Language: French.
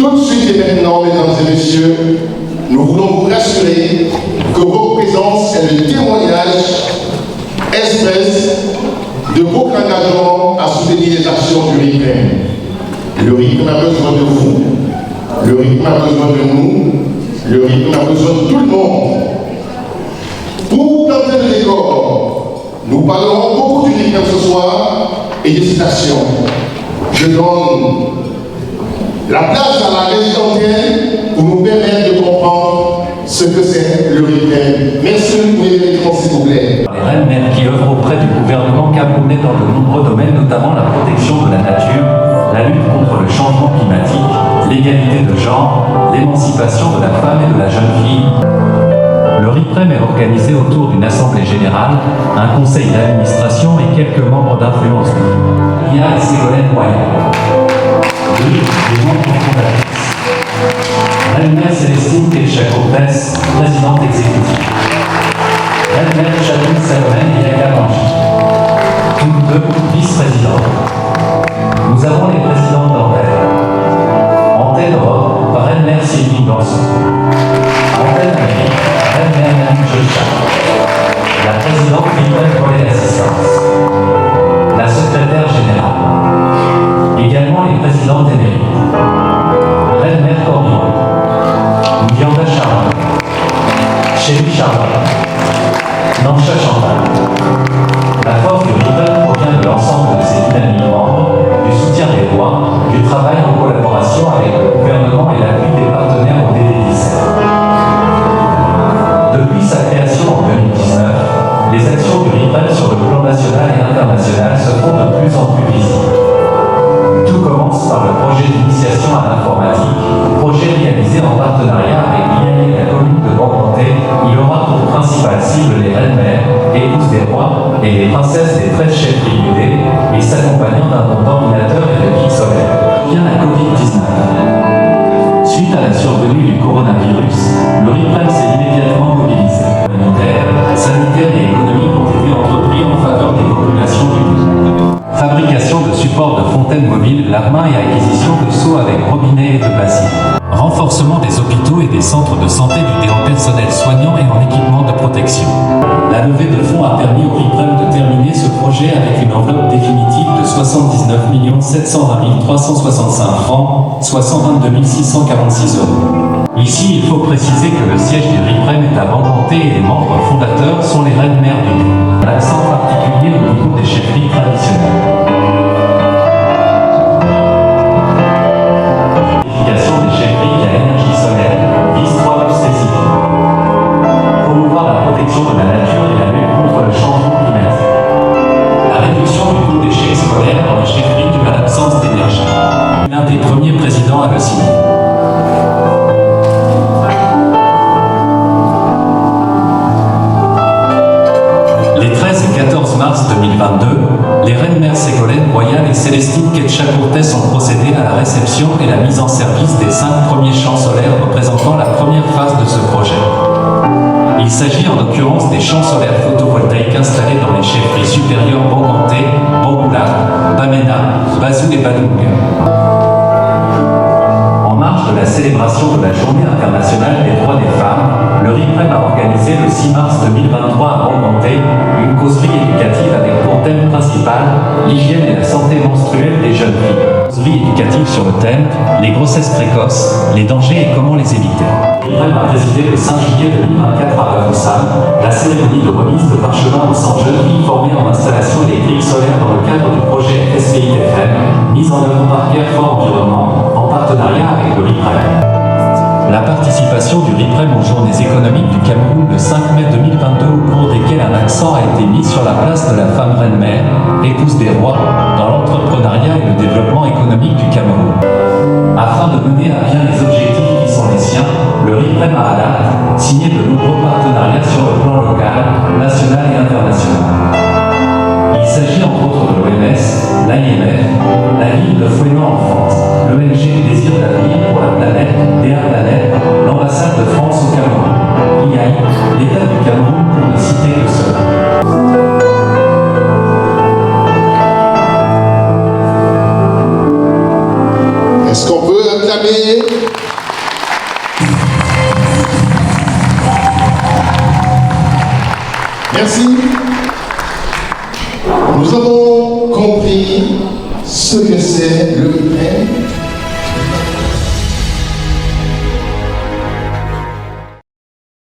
Tout de suite et maintenant, mesdames et messieurs, nous voulons vous rassurer que votre présence est le témoignage express de votre engagement à soutenir les actions du RIPREM. Le RIPREM a besoin de vous, le RIPREM a besoin de nous, le RIPREM a besoin de tout le monde. Pour planter le décor, nous parlerons beaucoup du RIPREM ce soir et de ses actions. Je donne la place à la résidentielle pour nous permettre de comprendre ce que c'est le RIPREM. Merci, vous pouvez l'écran s'il vous plaît. Les reines-mères qui œuvrent auprès du gouvernement camerounais dans de nombreux domaines, notamment la protection de la nature, la lutte contre le changement climatique, l'égalité de genre, l'émancipation de la femme et de la jeune fille. Le RIPREM est organisé autour d'une assemblée générale, un conseil d'administration et quelques membres d'influence. Lia et Ségolène Royal. Deux des membres fondatrices. Reine-mère Célestine Ketcha-Cortès, présidente exécutive. Reine-mère Chadine Salomène et Yaga Manji. Toutes deux vice-présidentes. Nous avons les présidents d'antenne. Antenne Europe, Reine-mère Sylvie Ganson. Antenne Amérique, Reine-mère Nani Jocha. La présidente RIPREM Relais d'Assistance. La secrétaire générale. Également les présidents émérites. Reine-mère Corbillon. Nyanda Charlotte. Chérie Charlotte. Nancha Chantal. La force du RIPREM provient de l'ensemble de ses dynamiques membres, du soutien des lois, du travail en collaboration avec le gouvernement et l'appui des partenaires au DD17. Depuis sa création en 2019, les actions du RIPREM sur le plan national et international se font de plus en plus visibles. Tout commence par le projet d'initiation à l'informatique, projet réalisé en partenariat avec l'IAI et la commune de Bancanté. Il aura pour principale cible les reines-mères, épouses des rois et les princesses des 13 chefferies munées, et s'accompagnant d'un monde dominateur et de pics solaires. Vient la Covid-19. Suite à la survenue du coronavirus, le RIPREM s'est immédiatement mobilisé. Humanitaire, sanitaire et économique ont été entrepris en faveur des populations du monde. Fabrication de supports de fontaines mobiles, lave-mains et acquisition de seaux avec robinet et de bassines. Renforcement des hôpitaux et des centres de santé dotés en personnel soignant et en équipement de protection. La levée de fonds a permis au RIPREM de terminer ce projet avec une enveloppe définitive de 79 720 365 francs, soit 122 646 euros. Ici, il faut préciser que le siège du RIPREM est à Bancanté et les membres fondateurs sont les reines-mères du monde. L'accent particulier au niveau des chefferies traditionnelles. Vérification des chefferies via l'énergie solaire, vise 3 buts spécifiques. Promouvoir la protection de la nature et la lutte contre le changement climatique. La réduction du coût des chèques scolaires dans les chefferies due à l'absence d'énergie. L'un des premiers présidents à le signer. Les 13 et 14 mars 2022, les reines-mères Ségolène Royal et Célestine Ketcha-Cortès ont procédé à la réception et la mise en service des 5 premiers champs solaires représentant la première phase de ce projet. Il s'agit en l'occurrence des champs solaires photovoltaïques installés dans les chefferies supérieures Bancanté, Bangoula, Bamena, Bazou et Badung. En marge de la célébration de la Journée internationale des droits des femmes, le RIPREM a organisé le 6 mars 2023 à Bancanté une causerie éducative avec pour thème principal l'hygiène et la santé menstruelle des jeunes filles. Causerie éducative sur le thème les grossesses précoces, les dangers et comment les éviter. Le RIPREM a présidé le 5 juillet 2024 à Bafoussam la cérémonie de remise de parchemin aux 100 jeunes filles formées en installation électrique solaire dans le cadre du projet SPIFM, mise en œuvre par Pierre Fort Environnement, en partenariat avec le RIPREM. La participation du RIPREM aux Journées économiques du Cameroun le 5 mai 2022, au cours desquelles un accent a été mis sur la place de la femme reine-mère, épouse des rois, dans l'entrepreneuriat et le développement économique du Cameroun. Afin de mener à bien les objectifs qui sont les siens, le RIPREM a à date signé de nombreux partenariats sur le plan local, national et international. Il s'agit entre autres de l'OMS, l'IMF, la ville de Fouesnant en France, l'ONG du désir d'avenir pour la planète, DEA Planète, l'ambassade de France au Cameroun, l'IAI, l'État du Cameroun pour ne citer que cela. Est-ce qu'on peut acclamer Merci. Nous avons compris ce que c'est le Ukraine.